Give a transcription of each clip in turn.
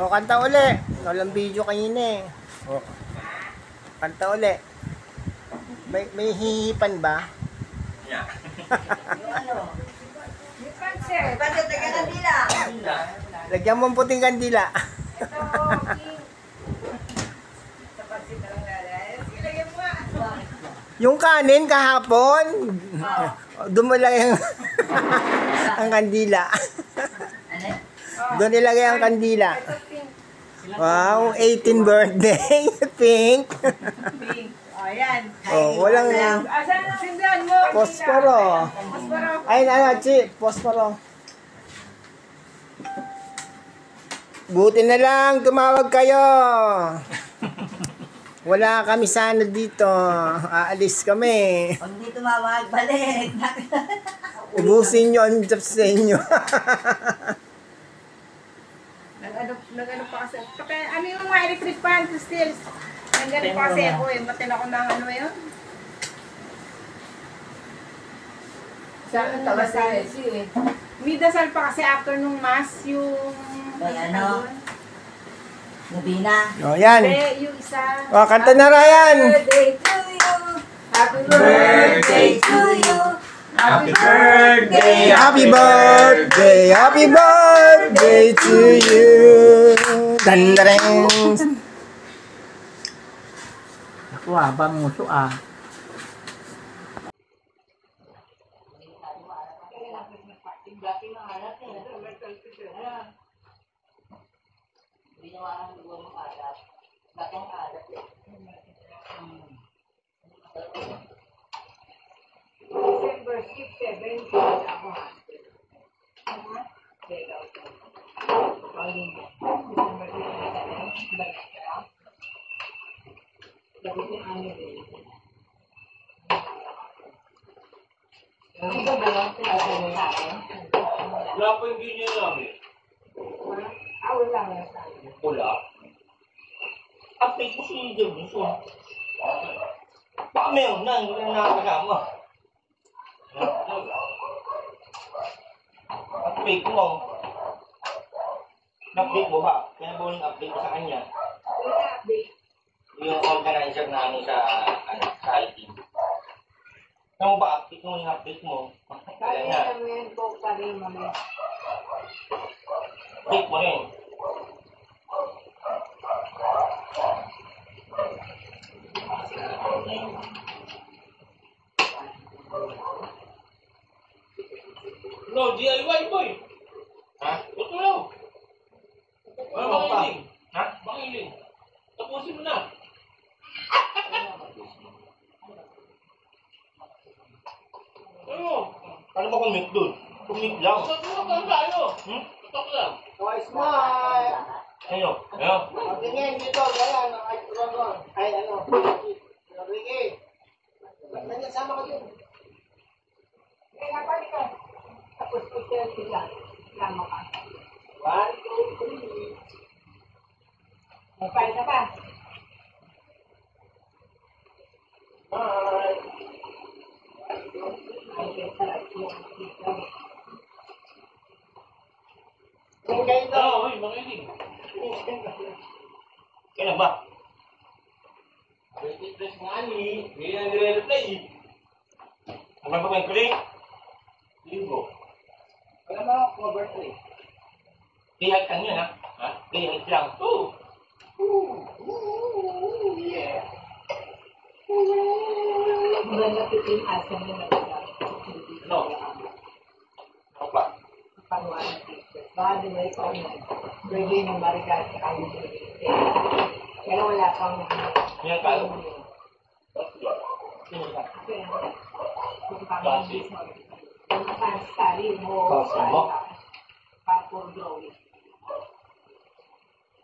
O, kanta uli. Walang video kanina eh. O, kanta uli. May hihipan ba? Yeah. Bakit taga kandila? Lagyan mo ang puting kandila. Yung kanin kahapon, doon mo lang yung ang kandila. Doon nilagay ang kandila. Wow, 18 birthday, pink. Ayan. Oh, walang Asan ang sindahan mo? posporo. Ay, Chi, posporo. Buti na lang, tumawag kayo. Wala kami sana dito. Aalis kami. Pag di tumawag, balik. Ubusin nyo ang job sa inyo. Nag-ano pa kasi. Ano yung mga electric fan, Crystal? Nag-ano pa kasi ako eh. Batin ako ng ano yun? Saan taga sa eh? May dasal pa kasi after nung mass, yung... May ano? Nabina. O, yan. Hindi, yung isa. O, kanta na Ryan. Birthday to you. Happy Birthday to you. Happy birthday! Happy birthday, happy birthday to you. Dandareng. Ako banguso December 6, 7, ako. Wala po yung ganyan namin. Wala. Update ko si Jones. Baka meron na, hindi na nakakasama. Update mo. Update mo ba? Kaya mo yung update mo sa kanya. Yung organizer namin sa IT. Kaya mo ba update mo yung update mo? Kaya na. Update mo rin. No, DIY boy. Ha? Ito lang. Makiling. Ha? Makiling. Tapusin mo na. Ano? Paano ba commit doon? Commit lang. Tatok lang tayo. Tatok lang. Twice smile. Ano? Ano? Tingin dito, ganyan. Ay, ano? Ricky. Ganyan, sama ka dun. Tapos ito sila. Lama ka. 1, 2, 3. Magpalit na pa. Bye. Tingin kayo Oo, makiling. Kailan ba? 20 plus nga ni. Hindi na nire-reply eh. Ano ba may kuling? Linggo. Alam mo, for birthday. Day-hike lang yun ha? Ha? Day-hike lang. Oo. Yeah. Maganda pitin asa mo na Ano? Ano ba? pangwan ng picture. Baka di ba ikaw na birthday ng Marigal sa kanya ng pero wala pang Yan tayo. Sino ka? Basi. Study mo. Basi mo? For drawing.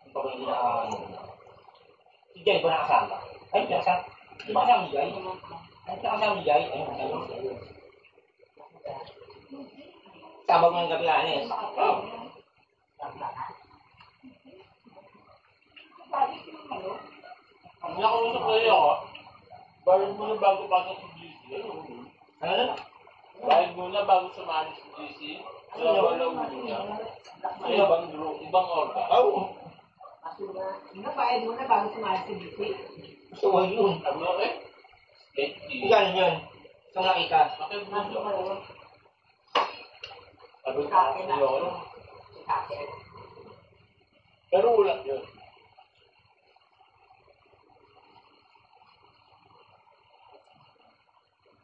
Ang pag hindi na si Jay ba nakasama? Ay, nakasama. Di ba kasama ni Jay? Ay, nakasama ni Jay? Ayun, ayun. Sabag mo ng Gapianes. Oo. Ang nakausap na rin ako. Bayad mo na bago pasok sa GC. Ano na? Bayad mo na bago sumali sa GC. Wala mo niya. Ay, ibang orga. Oo. basura. Bayad mo na bago sumali si Bibi. So, wag yun. Sabi ko eh. Galing yun. Saan nakita? Bakit Nasa gusto? kayo. Sabi ko, Sa akin na. yun. Sa akin. Pero ulat yun.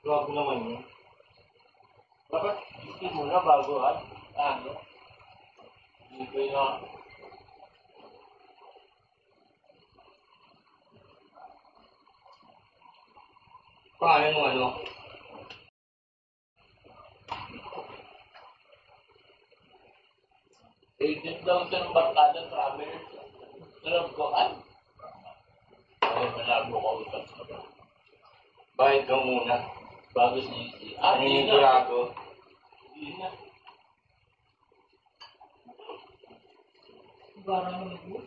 Grabe naman yun. Bakit? Isip mo na bago ano? Hindi ko na. Pangalan mo ano? Agent daw siya ng barkada traveler. Alam ko, ay, malabo ko usap. Bayad ka muna. Bago si Isi. Naninigurado. Hindi na. Bara naman mo.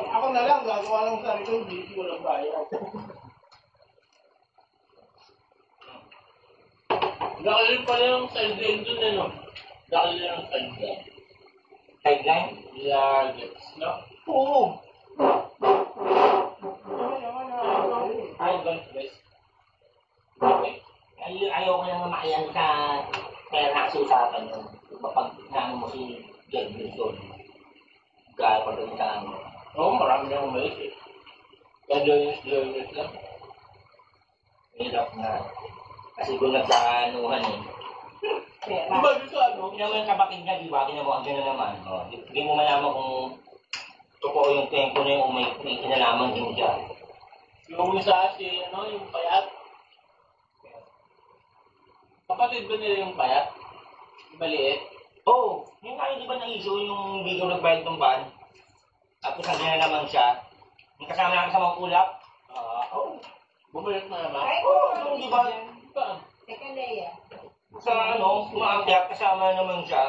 Ako na lang, gagawa ng sarili, hindi ko lang bayad. Nakalil pala yung sideline dun eh, no? Nakalil yung sideline. Sideline? Lagets, no? Oo. Ay, don't guys. Ayaw ko lang makayan sa kaya nakasusapan yun. Kapag naano mo si Jed Wilson. Gaya pa doon sa ano. Oo, marami na umalis eh. Kaya joiners lang. Hirap na. Kasi kung nagsaanuhan eh. Pera. Diba dito ano? Hindi naman yung kapatid niya, di ba? Kinabuhan ka na naman. Oh, hindi mo malaman kung totoo yung tempo na yung may kinalaman din siya. Yung isa si, ano, yung payat. Kapatid ba nila yung payat? Yung maliit? Oo, yung kaya di ba na-issue yung hindi ko nagbayad ng ban? Tapos nandiyan na naman siya. Yung kasama namin sa mga ulap. Oo. Bumalik na naman. Ay, Yung di ba? Saan? Teka, Leia. Sa ano, umaakyat kasama naman siya.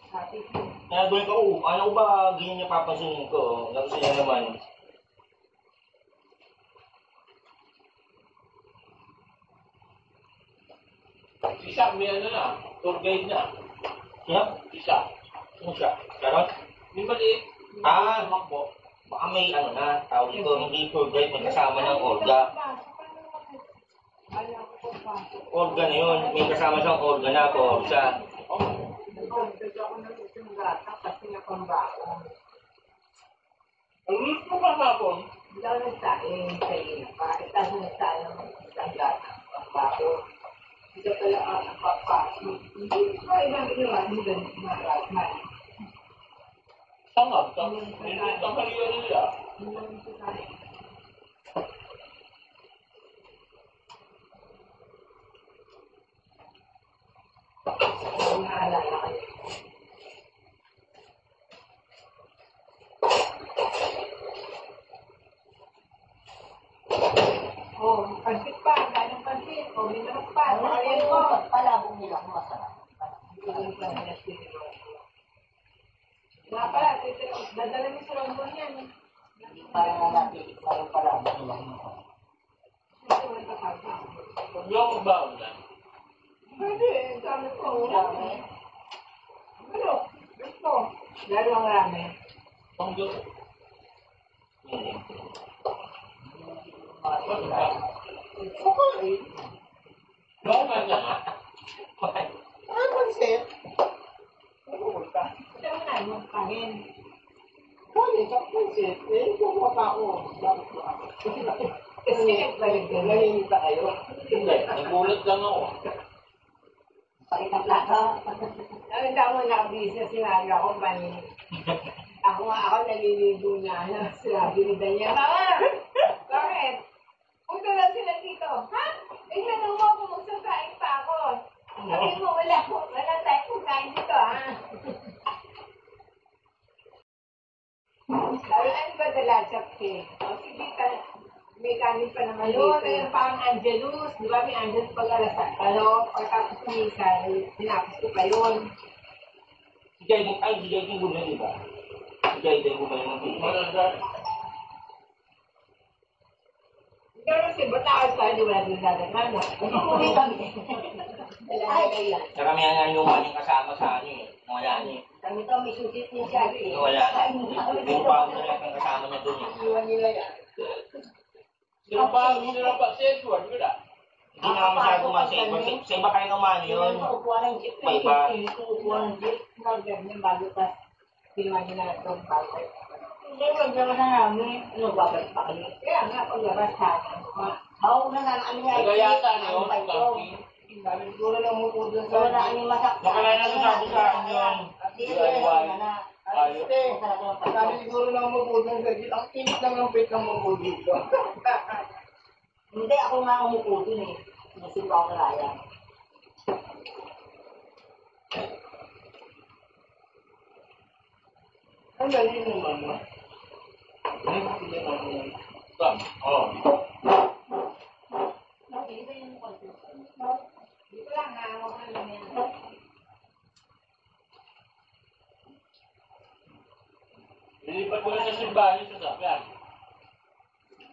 Sabi ko. Kaya doon ko, ano ba ganyan niya papansinin ko? Tapos niya naman. Si Shaq, may ano na, tour guide na. Siya? Si Shaq. Sino siya? Ganon? Yung maliit. Ah. Tumakbo. Baka may ano na, tawag ito, hindi tour guide, may kasama ng Olga. Alam ko pa. Olga na yun, may kasama siyang Olga na, tour siya. Nagdagdag ako ng isang gata kasi napambako. Ang ulit mo pa hapon. Hindi ako nagsaing sa iyo pa. Tapos nagsaing ng isang gata. Pambako. Hindi pala ang papasok. Hindi ko ibang ginawa. Hindi ganun marat. Sangab. Hindi ang kariya nila. Hindi naman ito tayo. Naalala ko. Oh, pansit pa, ganang pansit. Oh, may manok pa. Pakalian ko. Palabong nila kung masarap. Nga pala, dadala mo sa London yan. Parang na natin, parang palabong nila kung masarap. Huwag yung magbaon na. Pwede, dami ko. Ano? Gusto. Lalo ang rami. Ang Diyos. Okay. Baon na na. Ano pansit? Pupunta. Ito mo na, yung kanin. Kani, sa pansit. Eh, kukuha pa ako. Bakit ba? Kasi balik ka. Naninita kayo. Hindi, nagulat lang ako. Pakita plato. Ang damo na-business sinali ako ba ni... Ako naliligo na. Sinabi ni Daniel, Mama! Bakit? Punta lang sila dito. Ha? Tingnan mo kung magsasaing pa ako. Sabi mo, wala tayong pagkain dito, ha? Sabi, ano ba dala sa cake? O, sige ka. May kanin pa naman dito. Ayun, mayroon pa ang Angelus. Di ba may Angelus pag pagkatapos kumisa, tinapos ko pa yun. Si Jaden, ay, si Jaden Guna, di ba? Si Jaden Guna yung Maganda. Pero kasi Bataan tayo, di wala din dadaan. Umuwi kami. Ay, yan. Karamihan nga yung yung kasama sa ano eh. Wala niya. Kami to, may susit niya siya. Wala. Yung pa ako talaga ang kasama niya doon eh. Iwan nila yan. Sino pa si Edward? Wala. Hindi naman masyadong sa iba kayo naman yun. Upuan ng jeep. May iba. Upuan ng jeep. Ganyan bago pa. Pinuha niya na itong bago. Hindi, maglabas na namin. Ano, babalik pa kami. Kaya nga, paglabas sa akin. Oo, na lang. Ano nga? Nagayata niyo, Kaki. Siguro lang mo po doon sa... Wala kami masakta. Nakalala ko sabi sa akin yun. Sabi siguro lang mo po doon sa... Ang init lang ng pit ng mo dito. Hindi, ako nga umupo dun eh. Nasipa ako raya. Ang galing naman mo. Oo. Dito lang nga ako namin. Lilipat ko na sa simbahan yung sasakyan.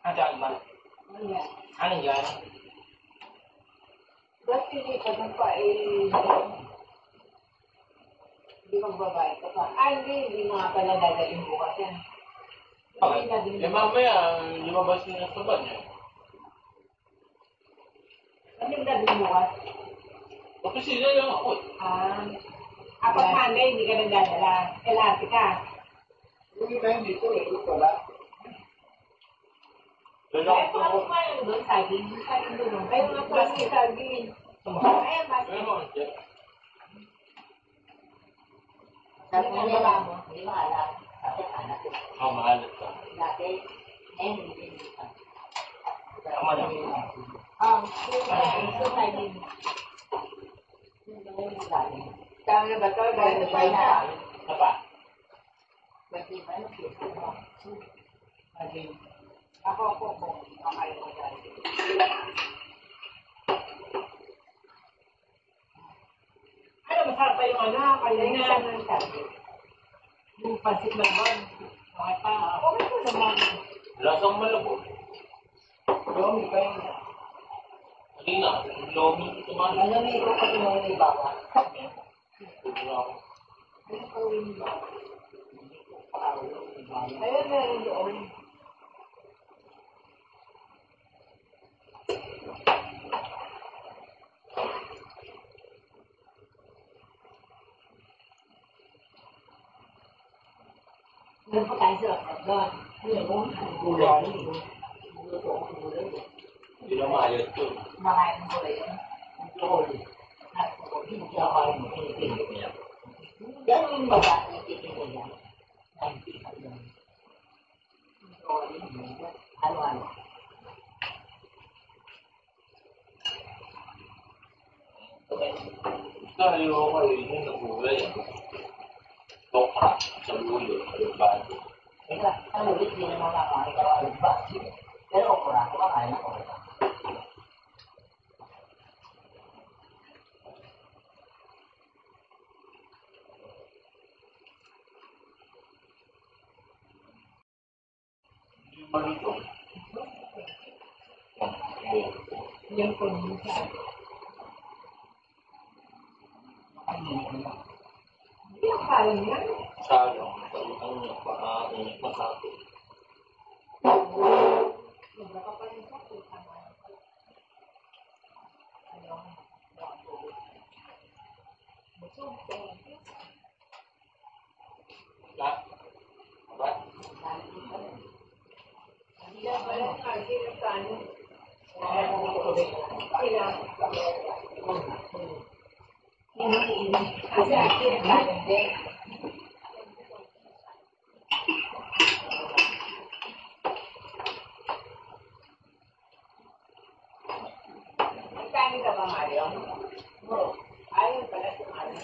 Ang dami ba? Ano yan? Ba't pilipan ng pa eh... Hindi magbabayad ka pa. Hindi mga pala dadaling bukas yan. Okay. Eh mamaya, lumabas na sa banyo. Ano yung dadaling bukas? Opisina lang ako eh. Ako Monday, hindi ka nagdadala. LRT ka. Hindi tayo dito eh. Wala. Kaya pa ako kumain doon, saging. Saging doon. Kayo nga po ang saging. Ayan, basket. Sabi mo nila mo, hindi maalam. Kasi anak ko. Maalat ka. Dati, hindi. Tama na. Ito saging. Tama na ba ito? Gaya na tayo na. Apa? Ba't di ba? Ako. Kakain ko dyan. Ano, masarap pa yung ano, kanina. Yung pansit na naman. Okay pa. Okay pa naman. Lasang malabo. Lomi pa yun. Kanina, lomi ito man. Ano may ito pati mo may bawa? Ano pa yung bawa? Ayun, meron doon. Meron pa tayo sa doon. Meron. Gulay. Hindi na maayos yun. Makain mo ba yun? Hindi ako kain mo. Yan yung baba. Ipitin mo yan. Ano? Tayo ko yun yung nagulay. Tokra sa ulo. Bago. Teka, ano ulit din naman kakain ka ng iba. Pero okra, kumakain ako. Hindi malito. Yan po yung sa hindi ako kain yan. Sayang. Ang init na sa akin. Baka pa rin sa puta mo. Lahat? Ba? Kani ka ba, Mario? Ayun pala si Mario.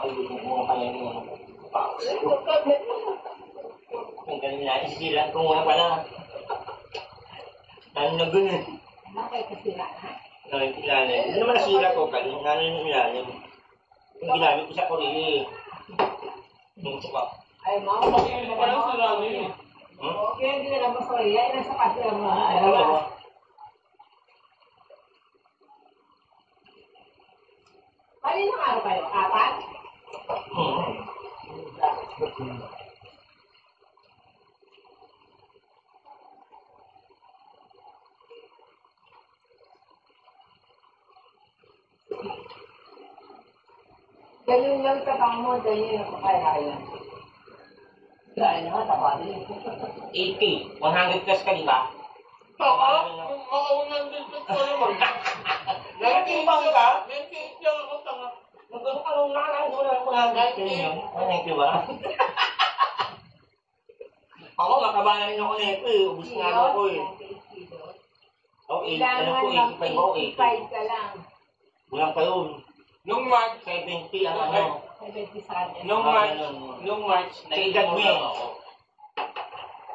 Ay, gusto mo kaya yung ang galing na, isilan ko muna pala. Ano na gano'n? Bakit kasi na? Yung ilalim. Hindi naman nasira ko, galing nga yung ilalim. Yung ginamit ko sa Korea. Yung suka. Ay, mga Makinig pa lang si Rami. Okay, hindi na lang masaya. Yan ang sapat lang mga Ano dalawa. ba? Kaninang araw kayo? Apat? Ganun lang sa mo, ganyan yung kakayahan. Gaya naman, tapa din. 80. 100 plus ka, di ba? Oo, makaunang din sa naman. Nagtimbang ka? 98 lang ako tanga. Magkano ka nung nakalang ko na 100. Ano di ba? Ako, makaba na rin ako nito eh. Ubus nga ako eh. Oh, 8. Alam ko, 85 ako, 85 ka lang. Walang pa yun. Nung March, 70 ang ano. 70 sa kanya. nung March, Sa edad mo 94 eh. lang ako.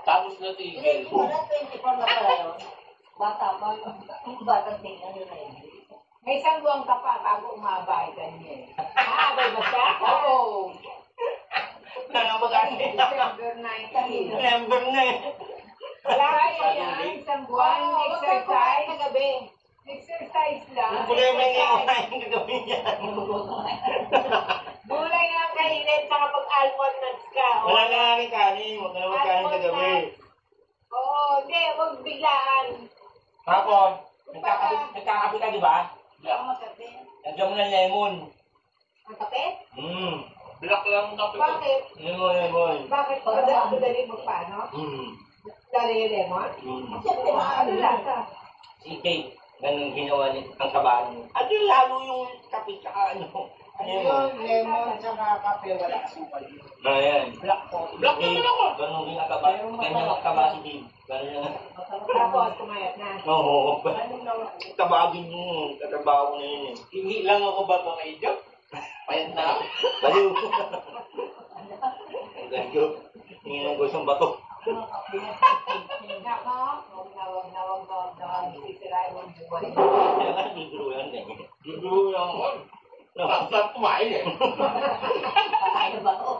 Tapos natigil. Wala 24 na pala yun. Bata pa. Bata tingnan nyo na yun. May isang buwang ka pa bago umabay ka niya. Abay ba siya? Oo. Ano ba kasi? December 19. November na eh. Wala kaya yan. Isang buwan. Exercise. Kagabi. Exercise lang. Yung problema niya yung kain gagawin yan. Gulay na ang kainin saka pag-almond nuts ka. Wala na nga rin kanin. Huwag ka na magkanin sa gabi. Oo, hindi. Huwag biglaan. Hapon, nagkakapit ka, di ba? Makape. Lagyan mo ng lemon. Ang kape? Black lang ang kape ko. Bakit? Lemon. Bakit? Madali mo paano? Dali yung lemon? Siyempre, ano lasa? Sige, ganun ginawa ang kabaan. At yung lalo yung kapit sa ano. Yung lemon tsaka kape, wala asukal. Ayan. Black coffee. Black naman ako. Ganun din ang kaba. Ganyan ang kaba si Dave. Ganun yung... Tapos, kumayat na. Oo. Tabagin yun. Tatrabaho ko na yun eh. Hindi lang ako ba mga idiot? Payat na ako. Baliw. Ang ganyo. Tingin ang gustong bato. Nako, huwag na. Sisirain mo ang buhay. Kaya nga, bibiro yan eh. Bibiro lang ako. Saan kumain eh? Ano ba to?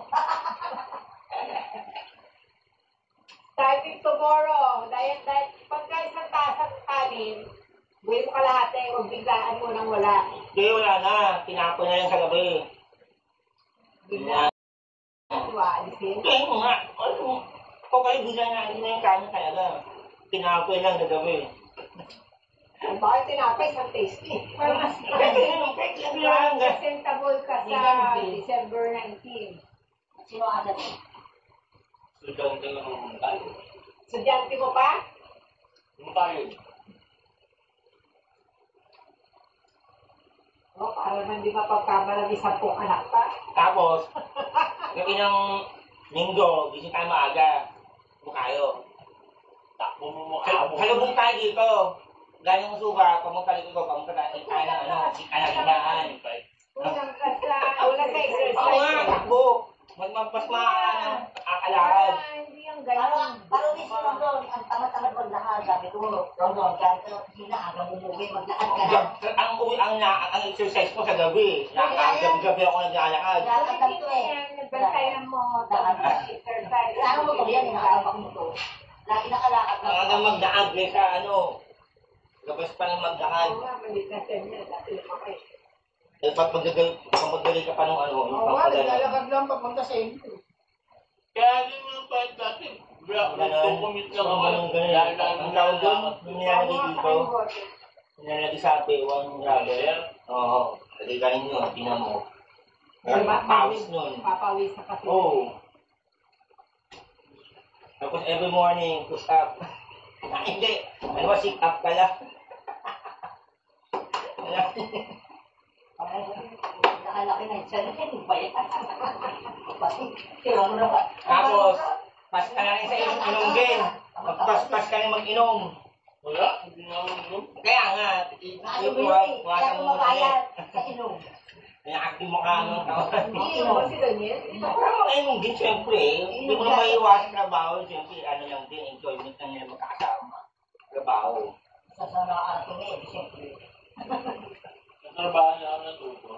Starting tomorrow, diet. Pagka isang tasang kanin, buhay mo kalahati, huwag biglaan mo nang wala. Hindi, wala na. Tinapon na lang sa gabi. Biglaan mo, alisin. Kaya mo nga. Ano? Kung kayo bigla na hindi na yung kanin talaga. Tinapon lang sa gabi. Bakit tinapay sa tasty? Para mas Kasi lang. presentable ka sa December 19. Sino agad? Sudan ka lang tayo. Sudyante mo pa? Ano tayo? O, para man di mapagkamalagi 10 anak pa. Tapos, gabi ng linggo, gising tayo maaga. Bukayo. Takbo mo mukha mo. Halubog tayo dito. Ganyang suga, pamunta dito ko, pamunta tayo ng ano, kanaginaan. Unang ka sa exercise. Oo nga, takbo. Mas akalakad. Para hindi ang ganyan. Parang may sinundon, ang tamad-tamad maglakad. Sabi ko, Rondon, kahit hinaaga mo umuwi, maglakad ka lang. Ang exercise ko sa gabi. Gabi ako naglalakad. Lakad lang to eh. Bantayan mo, exercise. Saan mo to yan, nakakabak mo to. Lagi nakalakad lang. Hanggang magdaag sa ano. Labas pa ng magdaag. Oo nga, malit na siya niya. Dati lumaki. Eh, pag magdali ka pa ng ano, yung Oo nga, papadala. naglalakad lang papunta sa inyo. Kaya din mo pa dati. Nagkukumit lang ako. Ang tawag doon, yung nilalagay Oo nga, dito, saka yung bote. nilalagay sa ape, one rubber. Oo, lagay ka rin yun, tinan mo. Pawis nun. Papawis na kasi. Oo. Tapos every morning, push up. Hindi, ano ba, sit up ka lang. Nakalaki na yung sarili, ba yan? Kaya mo na ba? Tapos, pas ka na rin sa inom din. Magpas-pas ka rin mag-inom. Wala, hindi na ako nung. Kaya nga, Ayaw mo yun eh. Kaya kumabayad sa inom. Pinaka-active mo ka ng kawan. Hindi mo si Daniel. Parang mag-inom din, siyempre. Hindi mo na maiiwasan trabaho. Siyempre, ano lang din, enjoyment lang nila magkakasama. Trabaho. Sa saraan ko eh, siyempre. Natrabaho na ako ng tuto.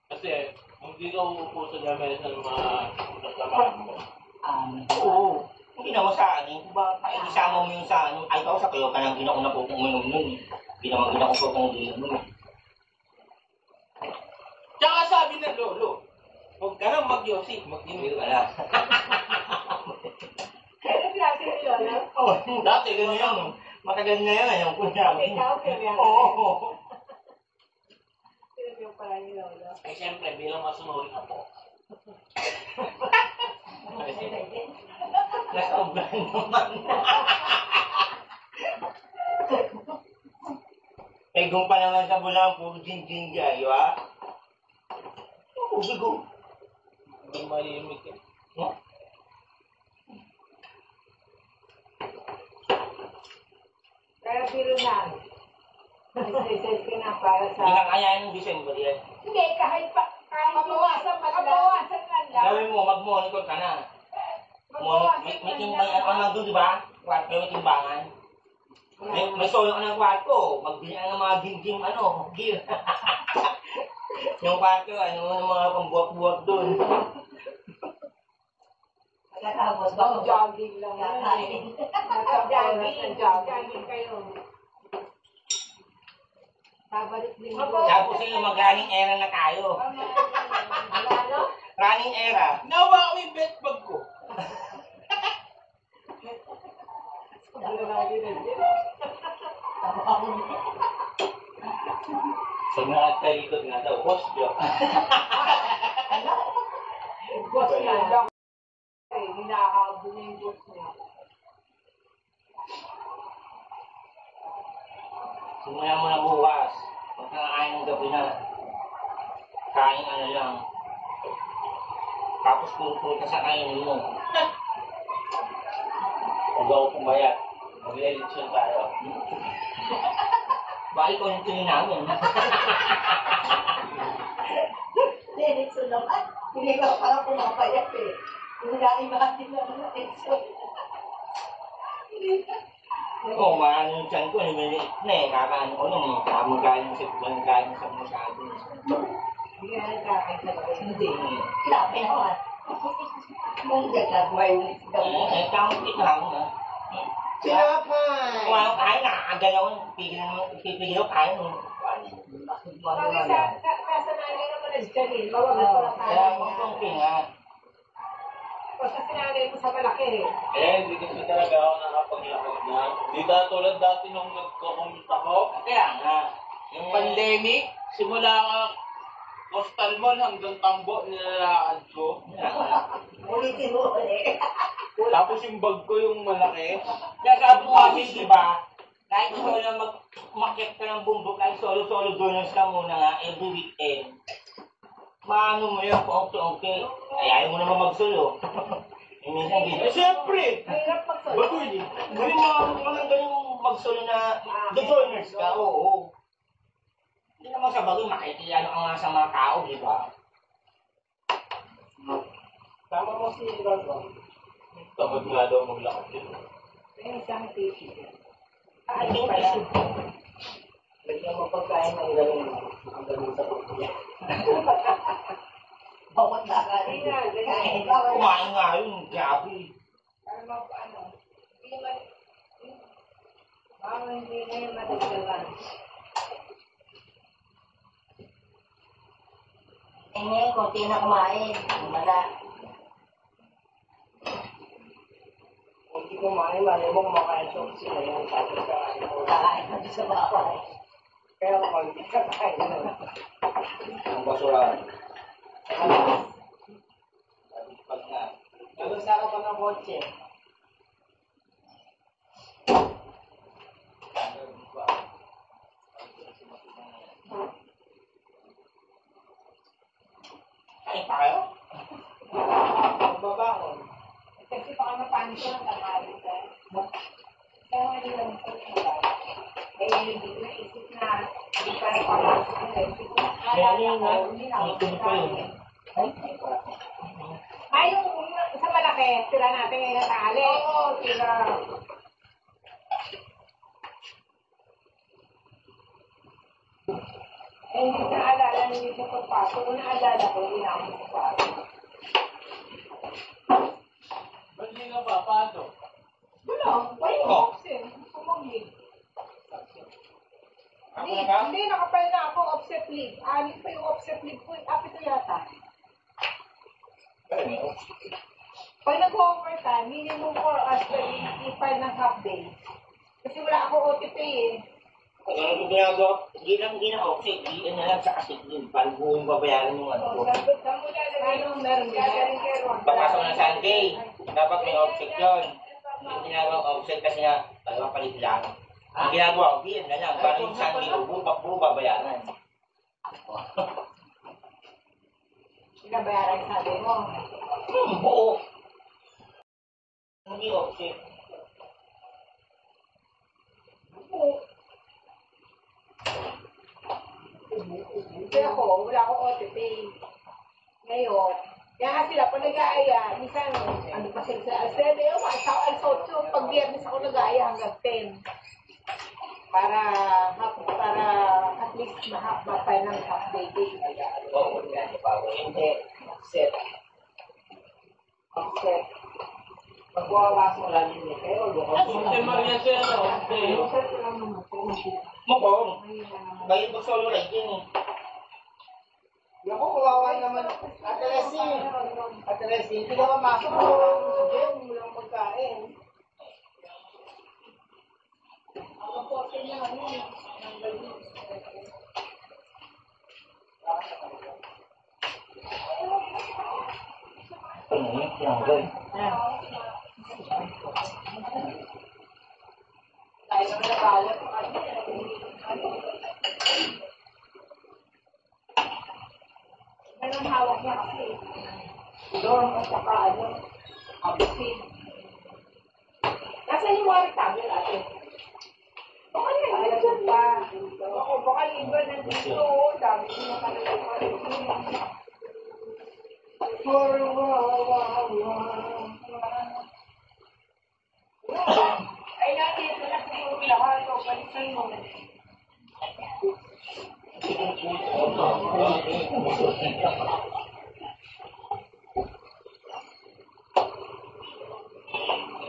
Kasi, kung di ka uupo sa lamesa ng mga katrabaho mo, Oo. Hindi naman sa akin. Kung ba, isama mo yung sa ano, ay ikaw sa kayo ka nang ginauna po kung uminom nun. Hindi naman ginauna po kung uminom nun. Tsaka sabi ng lolo, huwag ka na mag-yossi, Hindi mag-inom ka ka na. Ano klase ni Lola? Oo, dati ganyan yan. Matagal na yan, yung kunya. Ikaw, kaya Oo. Sino yung pala ni Lola? Eh, siyempre, bilang masunurin ako. Nasobran naman. Eh, kung pa naman sa bulang, puro gin-gin kayo, ha? Oo, bigo. Hindi mahimik eh. No? Kaya biro lang. Nag-research ka na para sa... Hindi ka kaya ng December yan. Hindi, kahit pabawasan man lang. Pabawasan man lang. Gawin mo, mag-monitor ka na. Mabawasan May man timbang, lang. ano doon, di ba? Kwarto may timbangan. May solo ka ng kwarto. Magbili ka ng mga gin-gin, ano, gear. Yung kwarto, ano, yung mga pambuwak-buwak doon. Pagkatapos ba? Jogging lang. Kakain. Jogging. Jogging kayo. Babalik din mo. Tapos yung mag-running era na tayo. Ano? Running era. Nawa ko yung bed bag ko. Sa mga talikod nga daw, boss job. Boss na. Hindi nakakaabot na yung boss niya. Simulan mo na bukas. Huwag kang kakain ng gabi na. Kain ano lang. Tapos puro ka sa kainin mo. Huwag ako pumayat. Mag-election tayo. Bakit ko yung tingin namin? Diretso naman. Hindi ka parang pumapayat eh. Hulain ba din naman ang tension? Oo, maano yung tiyan ko, nimiliit na eh. Kakaano ko nun eh. Kamagaling sa masyado. Hindi nga nagkakain sa gabi. Hindi. Grabe naman. Kung gagawin mo daw. Eh, kaunti lang na. Sinapay! Kung ano kain, nakakagalaw. Pipigil ko kain. Pag sasanagay naman na dyan eh. Mawagal ko lang Kaya tayo. kung konti nga. Pag sasanagay mo sa malaki. Eh, hindi kasi talaga ako nakapaglakad na. Hindi ka tulad dati nung nagko-commute ako. Kaya nga. Yung Pandemic, simula ka Coastal Mall hanggang Tambo, nilalakad ko. Ulitin mo ulit. Tapos yung bag ko yung malaki. Kaya sabi ko kasi, di ba? Kahit gusto mo na umakyat ka ng bundok, kahit solo-solo donors ka muna nga, every weekend. Maano mo yun, paunti-unti. Ay, ayaw mo naman mag-solo. Eh, minsan, Eh, siyempre! Mahirap mag-solo. Bagoy eh. gawin mo mga ganyung mag-solo na the donors ka, oo. Hindi naman sa bagay, makikilala ka nga sa mga tao, di ba? Tama mo si Lolo. Tamad nga daw maglakad din. May isang tissue. I think pala. Lagyan mo pagkain ng gano'n. Ang gano'n sa pagkain. Bawat lakad. Hindi nga, Kain. ganyan. Kumain nga yun, grabe. Para ano, hindi naman, baka hindi na yung madagdagan. Eh ngayon, konti na kumain. Wala. Kung hindi kumain, malay mo kumakain sa opisina yung tapos kakain mo. Kakain na sa bahay. Kaya kung hindi ka kain na. Ang basura. Alas, Pag na. nagasa ka pa ng kotse. Kain pa kayo? Babakon. Kasi baka mapanis ka ng tanghali ka. Kaya nga hindi lang ito eh, hindi ko naisip na hindi pa rin papasok ko. Isip ko, Meron akala nga. ko, hindi na ako May tunog pa yun. kakain. Ay, yung sa malaki, tira natin ngayon na tali. Oo, tira. Eh, hindi na alala, hindi ko pagpasok. Kung naalala ko, hindi na ako pagpasok. may offset. Pag nag-overtime, minimum 4 hours per week, i-file ng half day. Kasi wala ako OTP eh. Pag ano yung ginagawa, hindi na offset, hindi na lang sa kasik din. Parang buong babayaran yung ano ko. Ano, meron din. Papasok ng Sunday, dapat may offset yun. Yung ginagawa offset kasi nga, talagang palit lang. Ang ginagawa ko, yan na lang. Parang yung Sunday, buo babayaran. Pinabayaran sabi mo. Buo. Hindi offset. Kasi ako, wala akong OTP. Ngayon, kaya nga sila, pag nag-aaya, minsan, ano pa sila sa Alfredo, alas 8, pag biyernes ako nag-aaya hanggang 10. Para at least mapay ng half day day. Oo, yan. Hindi, set. Set. Magwawas mo lang yun eh. Pero, Ate Maria siya, no? Mukong. Kayo pag solo ride yun eh. Ako, kawawa naman. Ate Leslie, hindi ka mamasok mo. Sige, walang pagkain. ako po, kanya yun. Ano yun? Tinanggal. Tayo naman nakalat. Ganun hawak niya kasi. Doon, at saka ano, abusin. Nasaan yung mga rectangle ate? Baka nandito pa. Baka iba nandito. Dami ko na talaga. Ay, natin, wala siguro lahat. O, balikan mo.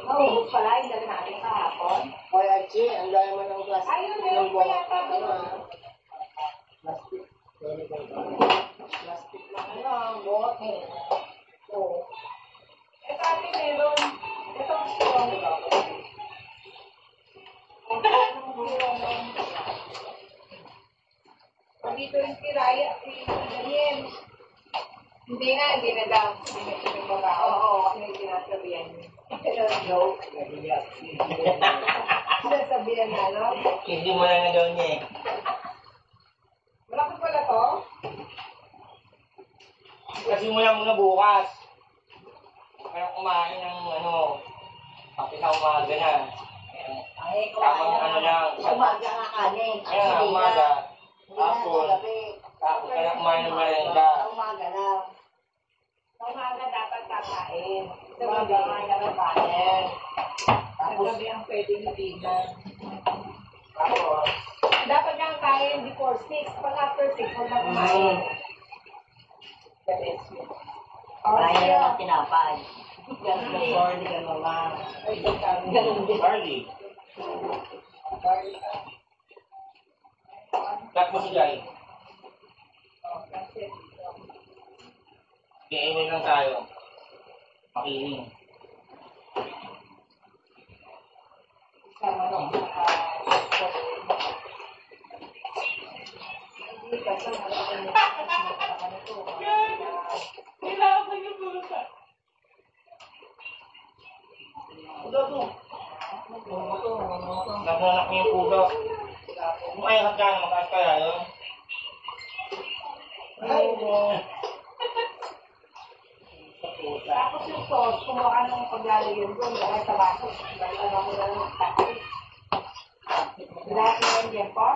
Oh, pala, yung dala natin kahapon. Hoy, Archie, ang dami mo ng plastic. Ayun, meron pa yata doon. Plastic. Plastic lang, bote. Oo. Ito ating meron. Ito ang strong. Dito rin si Raya, si Daniel. Hindi na daw. Hindi na siya oo, kasi may sinasabihan niya. Joke. Sinasabihan na, no? Hindi mo lang na daw niya eh. Malaki pala to? Kasi mula muna bukas. Kaya kumain ng ano, kapit sa umaga na. Ay, Tamang ano lang. Umaga nga kanin. Kaya nga umaga. Hapon. Tapos kaya kumain ng merenda. Umaga lang. Sa umaga dapat kakain. Sa Umaga nga naman kanin. Tapos gabi ang pwedeng hibigan. Tapos, Dapat kang kain before 6. Pag after 6, huwag na kumain. Kaya na lang tinapay. Ganun before, di ka naman. Ganun din. Charlie. Tapos si Jai. Iimin lang tayo. Makiling. Nagnanak niya yung puso. Kung ayaw ka na, makaas kaya yun. Tapos yung sauce, kumuha ka ng paglalagyan doon. Dahil sa baso. Dahil ano ko na ng taxi. Lahat na yan dyan po.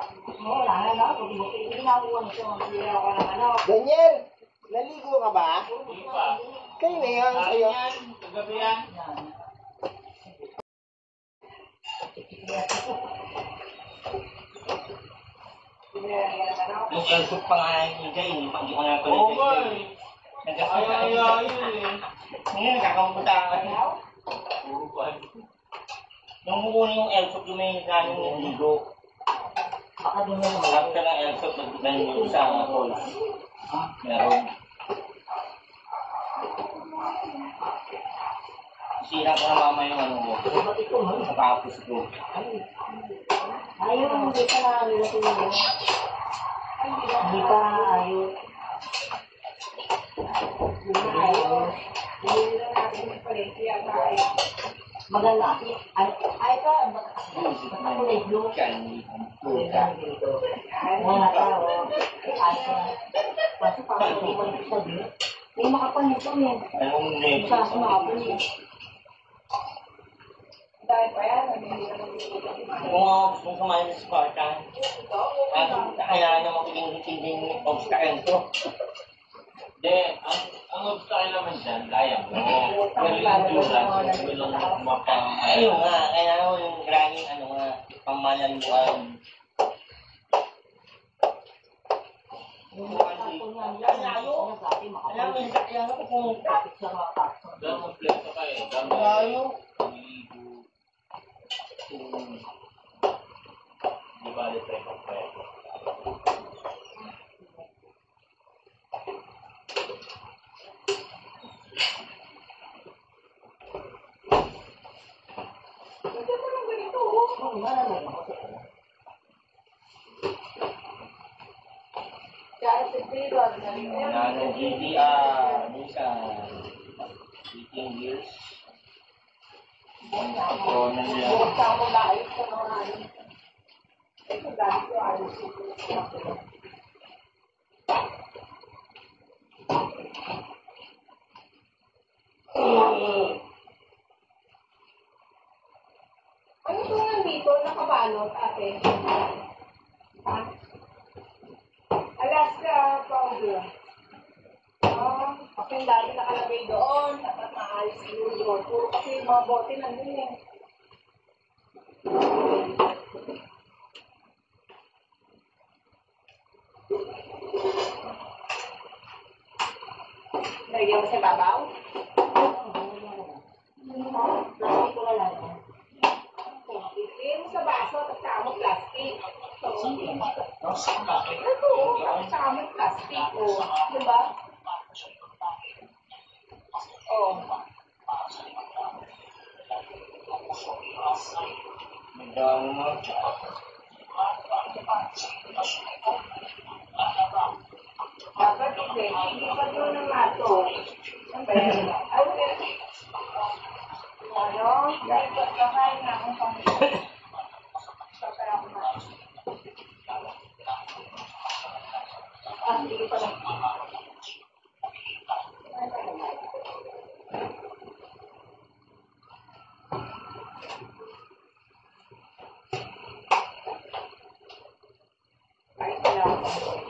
Wala na no. Hindi na ako nito. Hindi na ako ng ano. Daniel, naligo ka ba? Hindi pa. Kayo na yan, Kain sa'yo. yan. Kagabi yan. Yung airsoft pa nga yung Jai, hindi ko na pala Oo nga eh. Ay, yun eh. Ngayon, nakakamputa ka. Puro pa. Nung muna yung airsoft, yung may ganong yung ligo. Baka di mo naman. After ng airsoft, nagtitan yung sa falls. Meron. Sira ko na mama yung ano ko. Nakapos ko. Ayaw, hindi pa nalalating mo. Hindi pa ayaw. Hindi lang natin yung palengke yata ay Maganda. Ay ka, kulay blue. Mga tao. Ay ka. Pasok pa ako dito sa sabi. May makapal nito eh. Anong next? Sa makapal eh. dahil pa yan. Kung kumain sa Spartan, kailangan niya magiging obstacle to. Hindi, ang obstacle naman dyan, kaya mo. Pero yung endurance, hindi lang mapang... Ayun nga, kailangan mo yung granging ano nga, pangmalaluan. Alam mo yung sakyan ko kung Dahil kompleto ka eh. Dami Layo. ligo. Di ba ulit tayo kompleto? ng GTR, Nissan, 18 years. So, nandiyan. Ano ito nga dito? Nakabalot, ate? Ha? Alaska powder. Kasi yung dati nakalagay doon, dapat maalis siguro. Puro kasi yung mga bote nandun eh. Lagyan mo sa babaw? Plastic ko na lang. Lagyan mo sa baso, tapos saka mo plastic. Ito, tapos saka mo plastic. O, diba? Oh. Magdamo mo. Dapat hindi pa doon ng mato. Ano ba yan? Ano? Dapat kakain na akong pang-ibig. Dapat ako na. Hindi pa lang. Kahit wala ako.